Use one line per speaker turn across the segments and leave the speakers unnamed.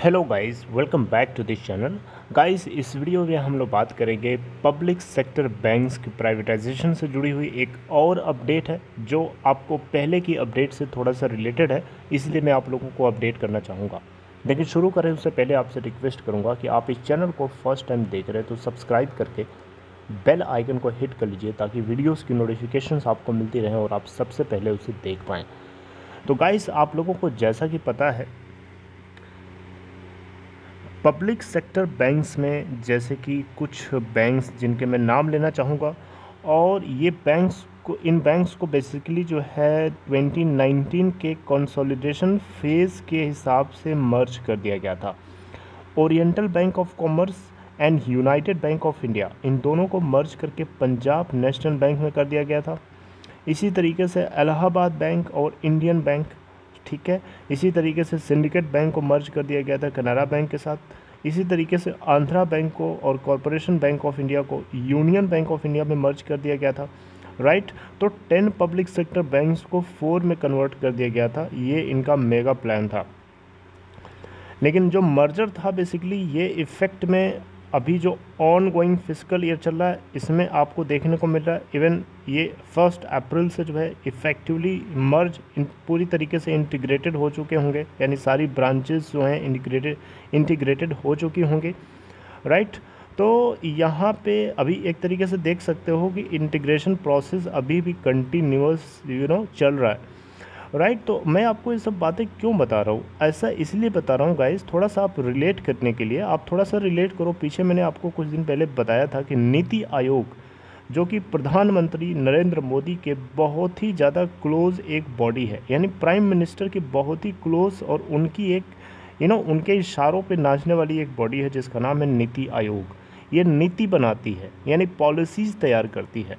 Hello guys, welcome back to this channel. Guys, इस video में हम लोग बात करेंगे पब्लिक सेक्टर बैंक्स की प्राइवेटाइजेशन से जुड़ी हुई एक और अपडेट है जो आपको पहले की अपडेट से थोड़ा सा रिलेटेड है, इसलिए मैं आप लोगों को अपडेट करना चाहूँगा। लेकिन शुरू करें उससे पहले आपसे रिक्वेस्ट करूँगा कि आप इस चैनल को फर्स्ट टाइम देख रहे हैं तो सब्सक्राइब करके बेल आइकन को हिट कर लीजिए ताकि वीडियोज़ की नोटिफिकेशंस आपको मिलती रहें और आप सबसे पहले उसे देख पाएँ। तो गाइस, आप लोगों को जैसा कि पता है, पब्लिक सेक्टर बैंक्स में जैसे कि कुछ बैंक्स जिनके मैं नाम लेना चाहूँगा, और ये इन बैंक्स को बेसिकली जो है 2019 के कंसोलिडेशन फेज़ के हिसाब से मर्ज कर दिया गया था। Oriental Bank of Commerce and United Bank of India, इन दोनों को मर्ज करके पंजाब नेशनल बैंक में कर दिया गया था। इसी तरीके से इलाहाबाद बैंक और इंडियन बैंक, ठीक है। इसी तरीके से सिंडिकेट बैंक को मर्ज कर दिया गया था कनारा बैंक के साथ। इसी तरीके से आंध्रा बैंक को और कॉरपोरेशन बैंक ऑफ इंडिया को यूनियन बैंक ऑफ इंडिया में मर्ज कर दिया गया था, राइट। तो 10 पब्लिक सेक्टर बैंक्स को 4 में कन्वर्ट कर दिया गया था। ये इनका मेगा प्लान था। लेकिन जो मर्जर था बेसिकली ये इफ़ेक्ट में अभी जो ऑन गोइंग फिजिकल ईयर चल रहा है इसमें आपको देखने को मिल रहा है। इवन ये 1 अप्रैल से जो है इफ़ेक्टिवली मर्ज पूरी तरीके से इंटीग्रेटेड हो चुके होंगे, यानी सारी ब्रांचेस जो हैं इंटीग्रेटेड हो चुकी होंगी, राइट। तो यहाँ पे अभी एक तरीके से देख सकते हो कि इंटीग्रेशन प्रोसेस अभी भी कंटिन्यूअस चल रहा है, राइट। तो मैं आपको ये सब बातें क्यों बता रहा हूँ, ऐसा इसलिए बता रहा हूँ गाइस, थोड़ा सा आप रिलेट करने के लिए। आप थोड़ा सा रिलेट करो। पीछे मैंने आपको कुछ दिन पहले बताया था कि नीति आयोग, जो कि प्रधानमंत्री नरेंद्र मोदी के बहुत ही ज़्यादा क्लोज एक बॉडी है, यानी प्राइम मिनिस्टर की बहुत ही क्लोज और उनकी एक उनके इशारों पे नाचने वाली एक बॉडी है जिसका नाम है नीति आयोग। ये नीति बनाती है, यानी पॉलिसीज़ तैयार करती है।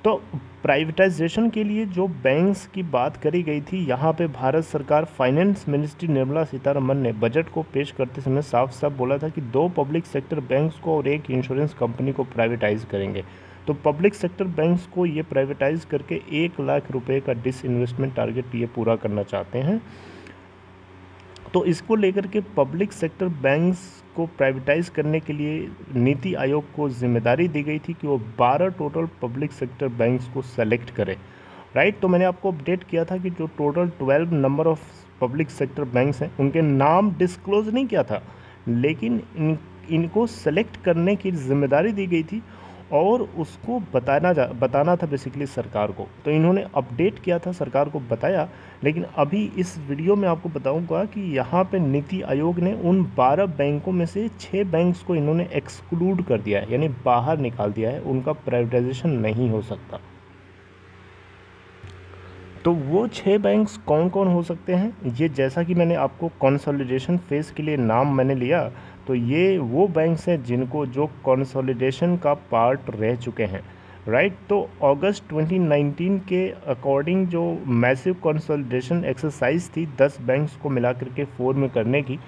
तो प्राइवेटाइजेशन के लिए जो बैंक्स की बात करी गई थी, यहाँ पे भारत सरकार फाइनेंस मिनिस्ट्री निर्मला सीतारमन ने बजट को पेश करते समय साफ साफ बोला था कि 2 पब्लिक सेक्टर बैंक्स को और एक इंश्योरेंस कंपनी को प्राइवेटाइज करेंगे। तो पब्लिक सेक्टर बैंक्स को ये प्राइवेटाइज करके 1 लाख रुपए का डिसइन्वेस्टमेंट टारगेट ये पूरा करना चाहते हैं। तो इसको लेकर के पब्लिक सेक्टर बैंक्स को प्राइवेटाइज करने के लिए नीति आयोग को जिम्मेदारी दी गई थी कि वो 12 टोटल पब्लिक सेक्टर बैंक्स को सेलेक्ट करे, राइट। तो मैंने आपको अपडेट किया था कि जो total 12 number of public sector banks हैं उनके नाम डिस्क्लोज नहीं किया था, लेकिन इनको सेलेक्ट करने की जिम्मेदारी दी गई थी और उसको बताना था बेसिकली सरकार को। तो इन्होंने अपडेट किया था, सरकार को बताया। लेकिन अभी इस वीडियो में आपको बताऊंगा कि यहाँ पे नीति आयोग ने उन 12 बैंकों में से 6 बैंक्स को इन्होंने एक्सक्लूड कर दिया है, यानी बाहर निकाल दिया है, उनका प्राइवेटाइजेशन नहीं हो सकता। तो वो 6 बैंक्स कौन कौन हो सकते हैं, ये जैसा कि मैंने आपको कंसोलिडेशन फेज़ के लिए नाम मैंने लिया, तो ये वो बैंक्स हैं जिनको जो कंसोलिडेशन का पार्ट रह चुके हैं, राइट। तो अगस्त 2019 के अकॉर्डिंग जो मैसिव कंसोलिडेशन एक्सरसाइज थी 10 बैंक्स को मिला करके 4 में करने की,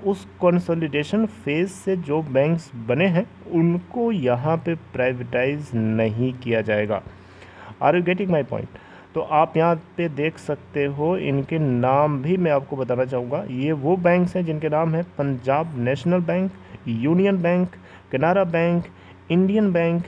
उस कंसोलिडेशन फेज़ से जो बैंक्स बने हैं उनको यहाँ पे प्राइवेटाइज नहीं किया जाएगा। Are you getting my point? तो आप यहाँ पे देख सकते हो, इनके नाम भी मैं आपको बताना चाहूँगा। ये वो बैंक्स हैं जिनके नाम है Punjab National Bank, Union Bank, Canara Bank, Indian Bank,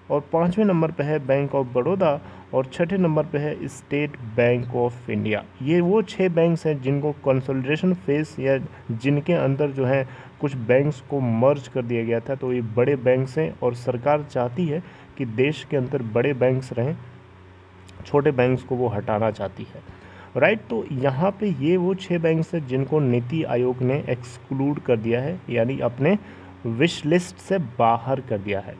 और 5वें नंबर पे है बैंक ऑफ बड़ौदा, और 6ठे नंबर पे है स्टेट बैंक ऑफ इंडिया। ये वो 6 बैंक्स हैं जिनको कंसोलिडेशन फेज या जिनके अंदर जो है कुछ बैंक्स को मर्ज कर दिया गया था। तो ये बड़े बैंक्स हैं और सरकार चाहती है कि देश के अंदर बड़े बैंक्स रहें, छोटे बैंक्स को वो हटाना चाहती है, राइट। तो यहाँ पे ये वो 6 बैंक्स हैं जिनको नीति आयोग ने एक्सक्लूड कर दिया है, यानी अपने विश लिस्ट से बाहर कर दिया है,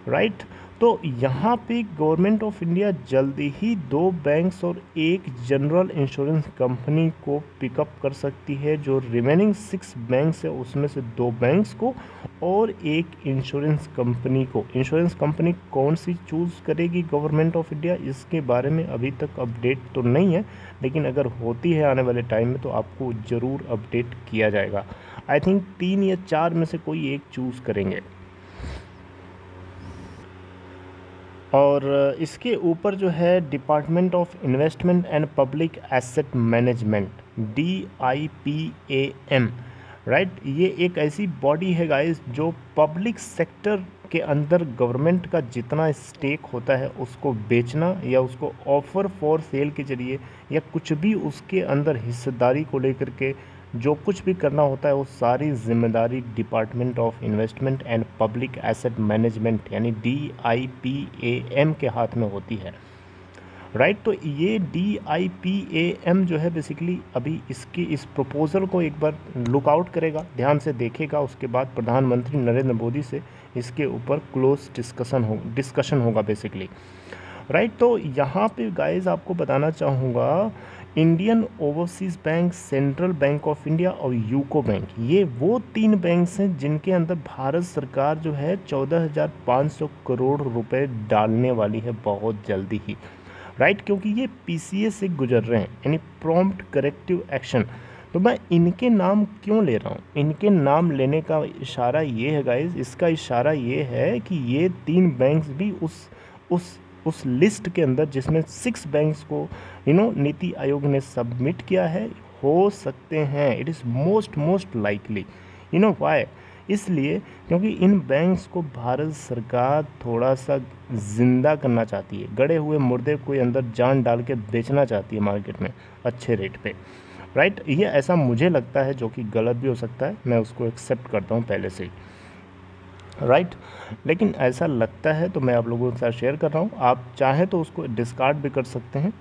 राइट। तो यहाँ पे गवर्नमेंट ऑफ इंडिया जल्दी ही 2 बैंक्स और एक जनरल इंश्योरेंस कंपनी को पिकअप कर सकती है। जो रिमेनिंग 6 बैंक्स है उसमें से 2 बैंक्स को और एक इंश्योरेंस कंपनी को। इंश्योरेंस कंपनी कौन सी चूज़ करेगी गवर्नमेंट ऑफ इंडिया, इसके बारे में अभी तक अपडेट तो नहीं है, लेकिन अगर होती है आने वाले टाइम में तो आपको ज़रूर अपडेट किया जाएगा। आई थिंक 3 या 4 में से कोई एक चूज़ करेंगे। और इसके ऊपर जो है department of investment and public asset management, DIPAM, right. ये एक ऐसी बॉडी है गाइस जो पब्लिक सेक्टर के अंदर गवर्नमेंट का जितना स्टेक होता है उसको बेचना या उसको ऑफर फॉर सेल के जरिए या कुछ भी उसके अंदर हिस्सेदारी को लेकर के जो कुछ भी करना होता है वो सारी जिम्मेदारी department of investment and public asset management यानी DIPAM के हाथ में होती है, राइट। तो ये DIPAM जो है बेसिकली अभी इसकी इस प्रपोज़ल को एक बार लुकआउट करेगा, ध्यान से देखेगा, उसके बाद प्रधानमंत्री नरेंद्र मोदी से इसके ऊपर क्लोज डिस्कशन होगा बेसिकली, राइट। तो यहाँ पे गाइस आपको बताना चाहूँगा Indian overseas bank, central bank of India और यूको बैंक, ये वो 3 बैंक्स हैं जिनके अंदर भारत सरकार जो है 14,500 करोड़ रुपए डालने वाली है बहुत जल्दी ही, राइट। क्योंकि ये PCA से गुजर रहे हैं यानी प्रॉम्प्ट करेक्टिव एक्शन। तो मैं इनके नाम क्यों ले रहा हूँ, इनके नाम लेने का इशारा ये है गाइस, इसका इशारा ये है कि ये 3 बैंक्स भी उस लिस्ट के अंदर जिसमें 6 बैंक्स को नीति आयोग ने सबमिट किया है हो सकते हैं। It is most likely, why, इसलिए क्योंकि इन बैंक्स को भारत सरकार थोड़ा सा ज़िंदा करना चाहती है, गड़े हुए मुर्दे कोई अंदर जान डाल के बेचना चाहती है मार्केट में अच्छे रेट पे, राइट। ये ऐसा मुझे लगता है, जो कि गलत भी हो सकता है, मैं उसको एक्सेप्ट करता हूँ पहले से ही, राइट। लेकिन ऐसा लगता है तो मैं आप लोगों के साथ शेयर कर रहा हूँ, आप चाहें तो उसको डिस्कार्ड भी कर सकते हैं।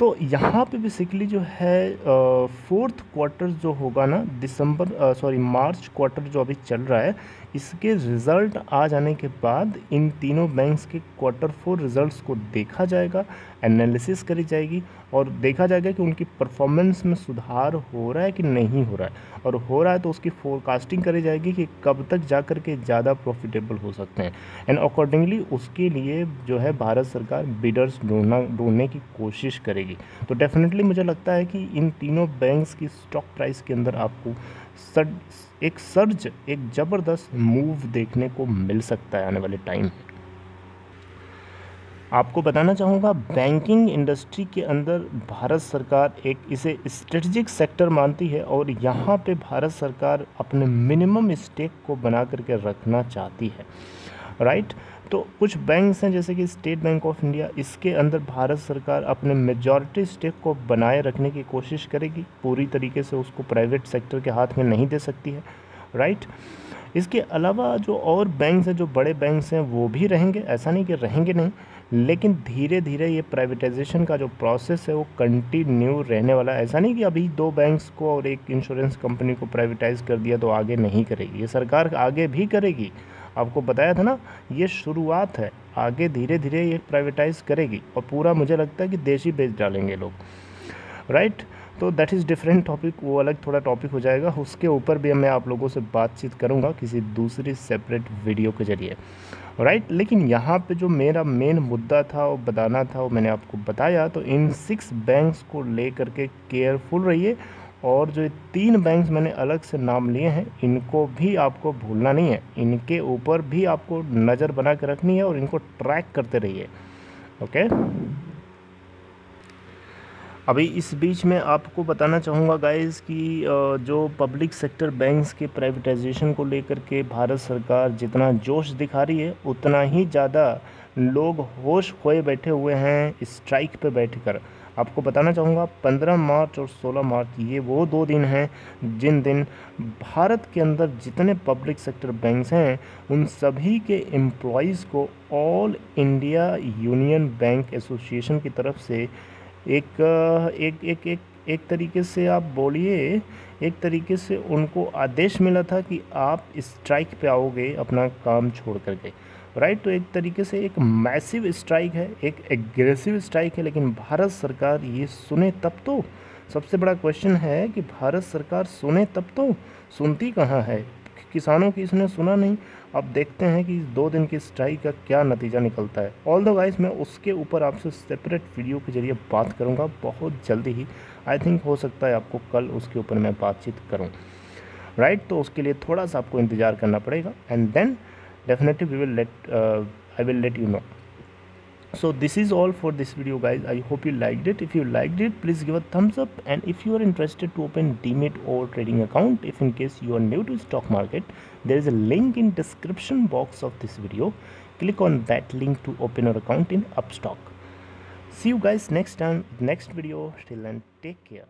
तो यहाँ पे बेसिकली जो है 4th क्वार्टर जो होगा ना, मार्च क्वार्टर जो अभी चल रहा है, इसके रिज़ल्ट आ जाने के बाद इन तीनों बैंक्स के Q4 रिज़ल्ट्स को देखा जाएगा, एनालिसिस करी जाएगी और देखा जाएगा कि उनकी परफॉर्मेंस में सुधार हो रहा है कि नहीं हो रहा है, और हो रहा है तो उसकी फोरकास्टिंग करी जाएगी कि कब तक जा कर के ज़्यादा प्रॉफिटेबल हो सकते हैं, एंड अकॉर्डिंगली उसके लिए जो है भारत सरकार बिडर्स ढूंढने की कोशिश करेगी। तो डेफिनेटली मुझे लगता है कि इन तीनों बैंक्स की स्टॉक प्राइस के अंदर आपको एक ज़बरदस्त मूव देखने को मिल सकता है आने वाले टाइम में। आपको बताना चाहूँगा बैंकिंग इंडस्ट्री के अंदर भारत सरकार इसे स्ट्रेटजिक सेक्टर मानती है और यहाँ पे भारत सरकार अपने मिनिमम स्टेक को बना करके रखना चाहती है, राइट। तो कुछ बैंक्स हैं जैसे कि स्टेट बैंक ऑफ इंडिया, इसके अंदर भारत सरकार अपने मेजॉरिटी स्टेक को बनाए रखने की कोशिश करेगी, पूरी तरीके से उसको प्राइवेट सेक्टर के हाथ में नहीं दे सकती है, राइट। इसके अलावा जो और बैंक्स हैं, जो बड़े बैंक्स हैं, वो भी रहेंगे, ऐसा नहीं कि रहेंगे नहीं, लेकिन धीरे धीरे ये प्राइवेटाइजेशन का जो प्रोसेस है वो कंटिन्यू रहने वाला है। ऐसा नहीं कि अभी 2 बैंक्स को और एक इंश्योरेंस कंपनी को प्राइवेटाइज कर दिया तो आगे नहीं करेगी, ये सरकार आगे भी करेगी। आपको बताया था ना, ये शुरुआत है, आगे धीरे धीरे ये प्राइवेटाइज करेगी और पूरा मुझे लगता है कि देश ही बेच डालेंगे लोग, राइट। तो दैट इज़ डिफरेंट टॉपिक, वो अलग थोड़ा टॉपिक हो जाएगा, उसके ऊपर भी मैं आप लोगों से बातचीत करूंगा किसी दूसरी सेपरेट वीडियो के जरिए, राइट। लेकिन यहाँ पे जो मेरा मेन मुद्दा था वो बताना था, वो मैंने आपको बताया। तो इन 6 बैंक्स को ले करके केयरफुल रहिए, और जो 3 बैंक्स मैंने अलग से नाम लिए हैं इनको भी आपको भूलना नहीं है, इनके ऊपर भी आपको नज़र बना के रखनी है और इनको ट्रैक करते रहिए, ओके। अभी इस बीच में आपको बताना चाहूँगा गाइस कि जो पब्लिक सेक्टर बैंक्स के प्राइवेटाइजेशन को लेकर के भारत सरकार जितना जोश दिखा रही है, उतना ही ज़्यादा लोग होश खोए बैठे हुए हैं स्ट्राइक पे बैठकर। आपको बताना चाहूँगा 15 मार्च और 16 मार्च ये वो 2 दिन हैं जिन दिन भारत के अंदर जितने पब्लिक सेक्टर बैंक्स हैं उन सभी के एम्प्लॉयज़ को all India union bank association की तरफ से एक तरीके से आप बोलिए, एक तरीके से उनको आदेश मिला था कि आप स्ट्राइक पे आओगे अपना काम छोड़ करके, राइट। तो एक तरीके से एक मैसिव स्ट्राइक है, एक एग्रेसिव स्ट्राइक है, लेकिन भारत सरकार ये सुने तब तो। सबसे बड़ा क्वेश्चन है कि भारत सरकार सुने तब तो, सुनती कहाँ है, किसानों की इसने सुना नहीं। अब देखते हैं कि इस 2 दिन की स्ट्राइक का क्या नतीजा निकलता है। ऑल दो गाइस मैं उसके ऊपर आपसे सेपरेट वीडियो के जरिए बात करूंगा बहुत जल्दी ही, आई थिंक हो सकता है आपको कल उसके ऊपर मैं बातचीत करूं, राइट। तो उसके लिए थोड़ा सा आपको इंतज़ार करना पड़ेगा, and then definitely I will let you know, So this is all for this video, guys. I hope you liked it. If you liked it, please give a thumbs up, and if you are interested to open Demat or trading account, if in case you are new to stock market, there is a link in description box of this video. Click on that link to open your account in Upstox. See you guys next time, next video. Till then, take care.